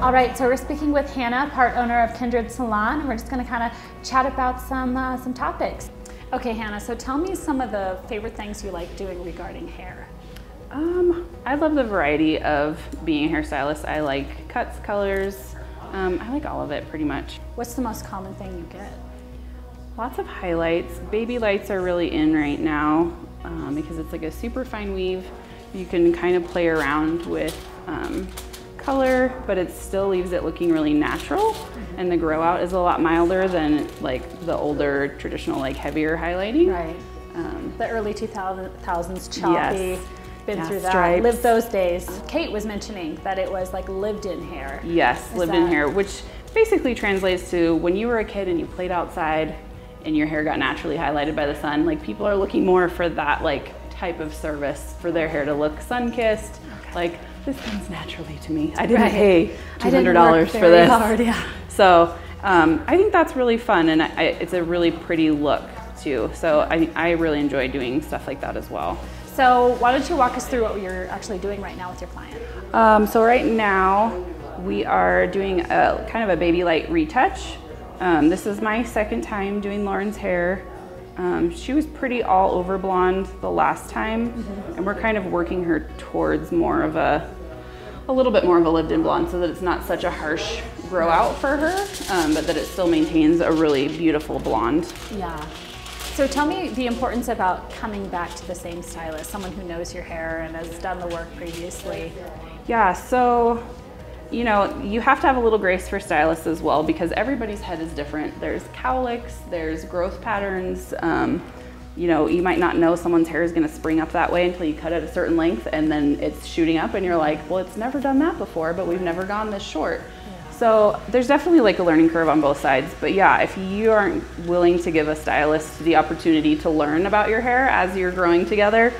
All right, so we're speaking with Hannah, part owner of Kindred Salon, and we're just going to kind of chat about some topics. Okay, Hannah, so tell me some of the favorite things you like doing regarding hair. I love the variety of being a hairstylist. I like cuts, colors. I like all of it pretty much. What's the most common thing you get? Lots of highlights. Baby lights are really in right now because it's like a super fine weave. You can kind of play around with color, but it still leaves it looking really natural. And the grow out is a lot milder than like the older traditional like heavier highlighting. Right. The early 2000s choppy. Yes. Been through that. Stripes. Lived those days. Kate was mentioning that it was like lived-in hair. Yes, lived-in hair, which basically translates to when you were a kid and you played outside and your hair got naturally highlighted by the sun, like people are looking more for that like type of service for their hair to look sun-kissed. Okay. Like, this comes naturally to me. I didn't pay $200 for this. Hard, yeah. So I think that's really fun, and it's a really pretty look too. So I really enjoy doing stuff like that as well. So why don't you walk us through what you're actually doing right now with your client? So right now we are doing a kind of a baby light retouch. This is my second time doing Lauren's hair. She was pretty all over blonde the last time, and we're kind of working her towards more of a little bit more of a lived-in blonde so that it's not such a harsh grow out for her, but that it still maintains a really beautiful blonde. Yeah. So tell me the importance about coming back to the same stylist, someone who knows your hair and has done the work previously. Yeah, so, you know, you have to have a little grace for stylists as well because everybody's head is different. There's cowlicks, there's growth patterns. You know, you might not know someone's hair is gonna spring up that way until you cut it a certain length and then it's shooting up and you're like, well, it's never done that before, but we've never gone this short. So there's definitely like a learning curve on both sides, but yeah, if you aren't willing to give a stylist the opportunity to learn about your hair as you're growing together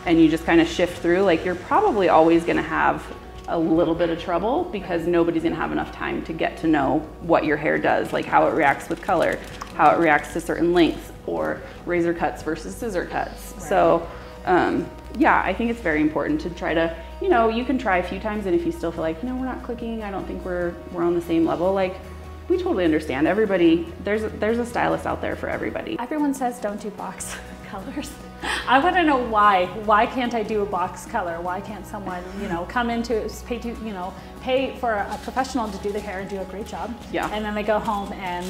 and you just kind of shift through, like you're probably always gonna have a little bit of trouble because nobody's gonna have enough time to get to know what your hair does, like how it reacts with color, how it reacts to certain lengths or razor cuts versus scissor cuts. Right. So yeah, I think it's very important to try to, you know, you can try a few times and if you still feel like, no, we're not clicking, I don't think we're on the same level, like we totally understand. Everybody, there's a stylist out there for everybody. Everyone says don't do box colors. I want to know why. Why can't I do a box color? Why can't someone, you know, come into pay for a professional to do their hair and do a great job? Yeah. And then they go home and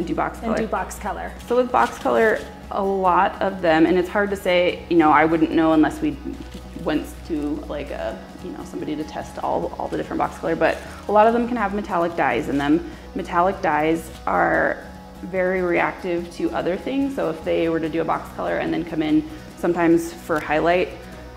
do box color. And do box color. So with box color, a lot of them, and it's hard to say, you know, I wouldn't know unless we went to like somebody to test all the different box color, but a lot of them can have metallic dyes in them. Metallic dyes are very reactive to other things. So if they were to do a box color and then come in sometimes for highlight,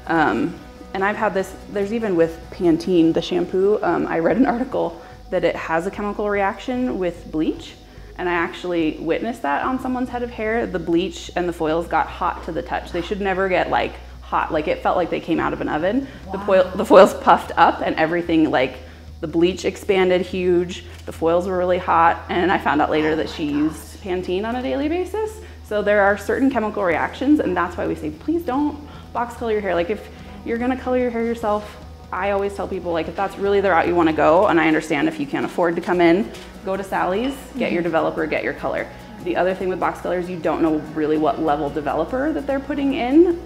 and I've had this, there's even with Pantene, the shampoo, I read an article that it has a chemical reaction with bleach. And I actually witnessed that on someone's head of hair. The bleach and the foils got hot to the touch. They should never get like hot, like it felt like they came out of an oven. Wow. The foils puffed up and everything, like the bleach expanded huge, the foils were really hot, and I found out later that she used Pantene on a daily basis. So there are certain chemical reactions, and that's why we say, please don't box color your hair. Like if you're gonna color your hair yourself, I always tell people, like if that's really the route you wanna go, and I understand if you can't afford to come in, go to Sally's, get your developer, get your color. The other thing with box colors, you don't know really what level developer that they're putting in,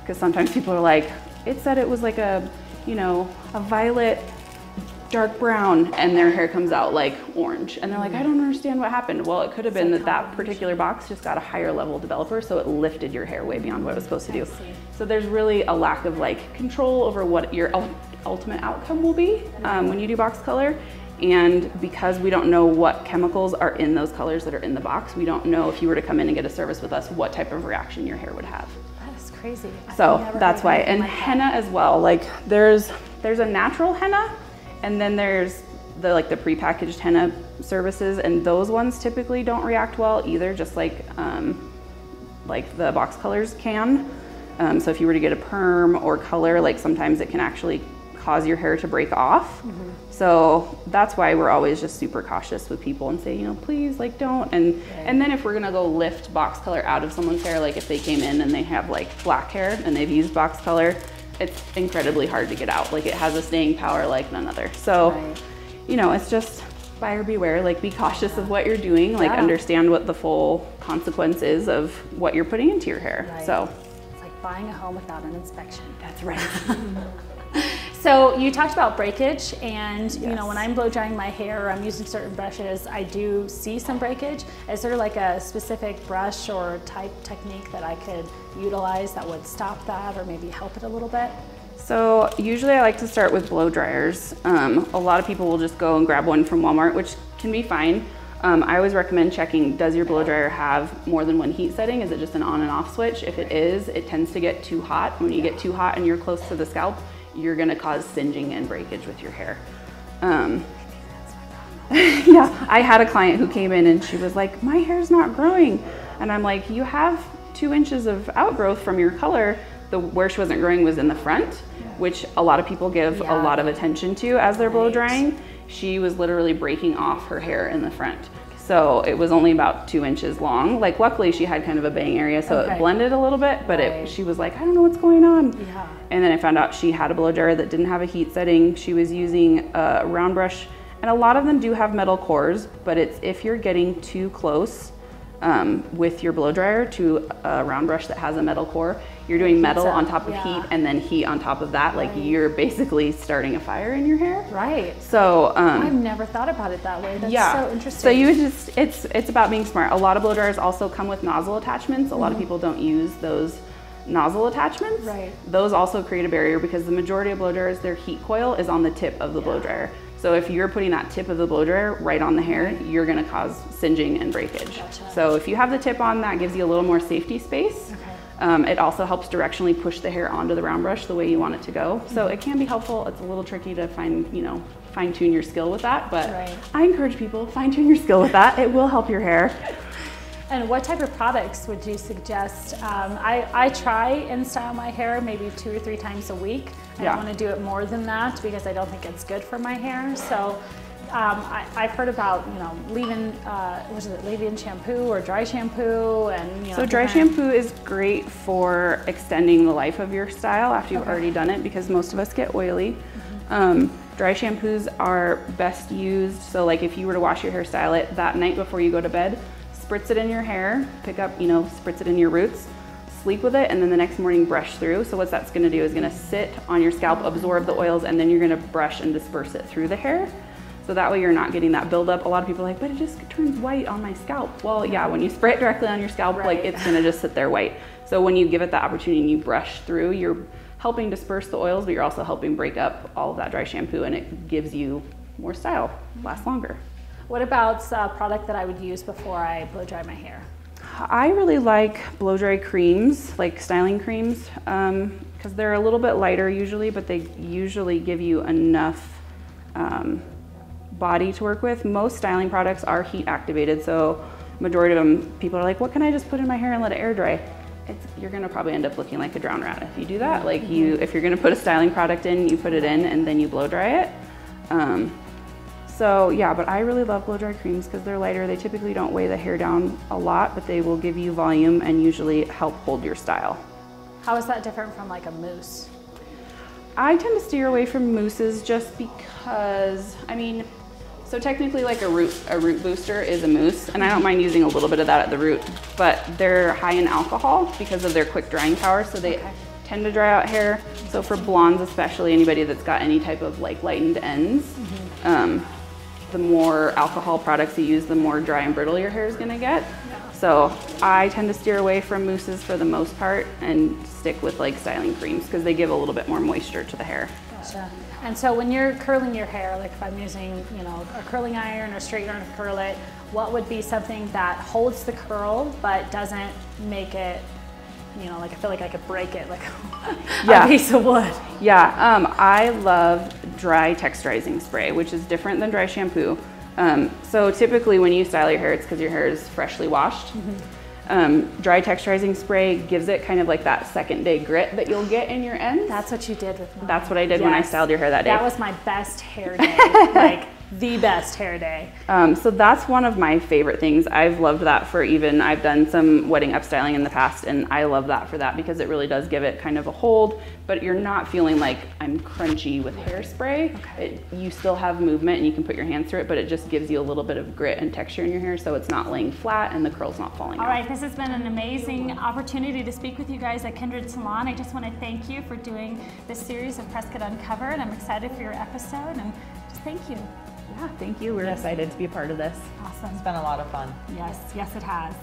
because sometimes people are like, it said it was like a, you know, a violet dark brown, and their hair comes out like orange. And they're like, I don't understand what happened. Well, it could have been that that particular box just got a higher level developer, so it lifted your hair way beyond what it was supposed to do. So there's really a lack of like control over what your ultimate outcome will be when you do box color. And because we don't know what chemicals are in those colors that are in the box, we don't know if you were to come in and get a service with us, what type of reaction your hair would have. That is crazy. So that's why. And henna as well, like there's a natural henna, and then there's the prepackaged henna services, and those ones typically don't react well either, just like the box colors can. So if you were to get a perm or color, like sometimes it can actually cause your hair to break off. So that's why we're always just super cautious with people and say, you know, please, like don't. And then if we're gonna go lift box color out of someone's hair, like if they came in and they have like black hair and they've used box color, it's incredibly hard to get out. Like it has a staying power like none other. So you know, it's just buyer beware, like be cautious of what you're doing, like understand what the full consequence is of what you're putting into your hair. Right. So it's like buying a home without an inspection. that's right. So you talked about breakage, and you know, when I'm blow drying my hair or I'm using certain brushes, I do see some breakage. Is there like a specific brush or type technique that I could utilize that would stop that or maybe help it a little bit? So usually I like to start with blow dryers. A lot of people will just go and grab one from Walmart, which can be fine. I always recommend checking, does your blow dryer have more than one heat setting? Is it just an on and off switch? If it is, it tends to get too hot. When you get too hot and you're close to the scalp, you're gonna cause singeing and breakage with your hair. Yeah, I had a client who came in and she was like, my hair's not growing. And I'm like, you have 2 inches of outgrowth from your color. Where she wasn't growing was in the front, which a lot of people give a lot of attention to as they're blow drying. She was literally breaking off her hair in the front. So it was only about 2 inches long. Like luckily she had kind of a bang area, so it blended a little bit, but she was like, I don't know what's going on. Yeah. And then I found out she had a blow dryer that didn't have a heat setting. She was using a round brush, and a lot of them do have metal cores, but it's if you're getting too close with your blow dryer to a round brush that has a metal core, you're doing metal on top of heat and then heat on top of that. Like you're basically starting a fire in your hair. Right. So I've never thought about it that way. That's so interesting. So you just, it's about being smart. A lot of blow dryers also come with nozzle attachments. A lot of people don't use those nozzle attachments. Right. Those also create a barrier because the majority of blow dryers, their heat coil is on the tip of the blow dryer. So if you're putting that tip of the blow dryer right on the hair, you're gonna cause singeing and breakage. Gotcha. So if you have the tip on, that gives you a little more safety space. It also helps directionally push the hair onto the round brush the way you want it to go. So it can be helpful. It's a little tricky to fine tune your skill with that, but I encourage people, fine tune your skill with that. It will help your hair. And what type of products would you suggest? I try and style my hair maybe 2 or 3 times a week. I don't want to do it more than that because I don't think it's good for my hair. So I've heard about, leave-in shampoo or dry shampoo, and so dry shampoo is great for extending the life of your style after you've already done it, because most of us get oily. Dry shampoos are best used, so like if you were to wash your hair, style it that night before you go to bed, spritz it in your hair, pick up, spritz it in your roots, sleep with it, and then the next morning brush through. So what that's gonna do is gonna sit on your scalp, absorb the oils, and then you're gonna brush and disperse it through the hair. So that way you're not getting that buildup. A lot of people are like, but it just turns white on my scalp. Well, yeah, when you spray it directly on your scalp, like it's gonna just sit there white. So when you give it the opportunity and you brush through, you're helping disperse the oils, but you're also helping break up all of that dry shampoo, and it gives you more style, lasts longer. What about a product that I would use before I blow dry my hair? I really like blow dry creams, like styling creams, because they're a little bit lighter usually, but they usually give you enough body to work with. Most styling products are heat activated, so majority of them, people are like, what can I just put in my hair and let it air dry? You're gonna probably end up looking like a drowned rat if you do that. Like if you're gonna put a styling product in, you put it in and then you blow dry it. So yeah, but I really love blow dry creams because they're lighter. They typically don't weigh the hair down a lot, but they will give you volume and usually help hold your style. How is that different from like a mousse? I tend to steer away from mousses just because, so technically like a root booster is a mousse, and I don't mind using a little bit of that at the root, but they're high in alcohol because of their quick drying power, so they tend to dry out hair. So for blondes especially, anybody that's got any type of like lightened ends, the more alcohol products you use, the more dry and brittle your hair is gonna get. So I tend to steer away from mousses for the most part and stick with like styling creams because they give a little bit more moisture to the hair. Gotcha. And so when you're curling your hair, like if I'm using, a curling iron or straight iron to curl it, what would be something that holds the curl but doesn't make it, like I feel like I could break it like a piece of wood? Yeah, I love dry texturizing spray, which is different than dry shampoo. So typically when you style your hair, it's because your hair is freshly washed. Dry texturizing spray gives it kind of like that second day grit that you'll get in your ends. That's what you did with mine. That's what I did when I styled your hair that day. That was my best hair day. Like the best hair day. So that's one of my favorite things. I've loved that for I've done some wedding upstyling in the past, and I love that for that because it really does give it kind of a hold, but you're not feeling like I'm crunchy with hairspray. Okay. You still have movement and you can put your hands through it, but it just gives you a little bit of grit and texture in your hair so it's not laying flat and the curl's not falling out. All right, this has been an amazing opportunity to speak with you guys at Kindred Salon. I just want to thank you for doing this series of Prescott Uncovered. I'm excited for your episode, and just thank you. Yeah, thank you. We're excited to be a part of this. Awesome. It's been a lot of fun. Yes, yes it has.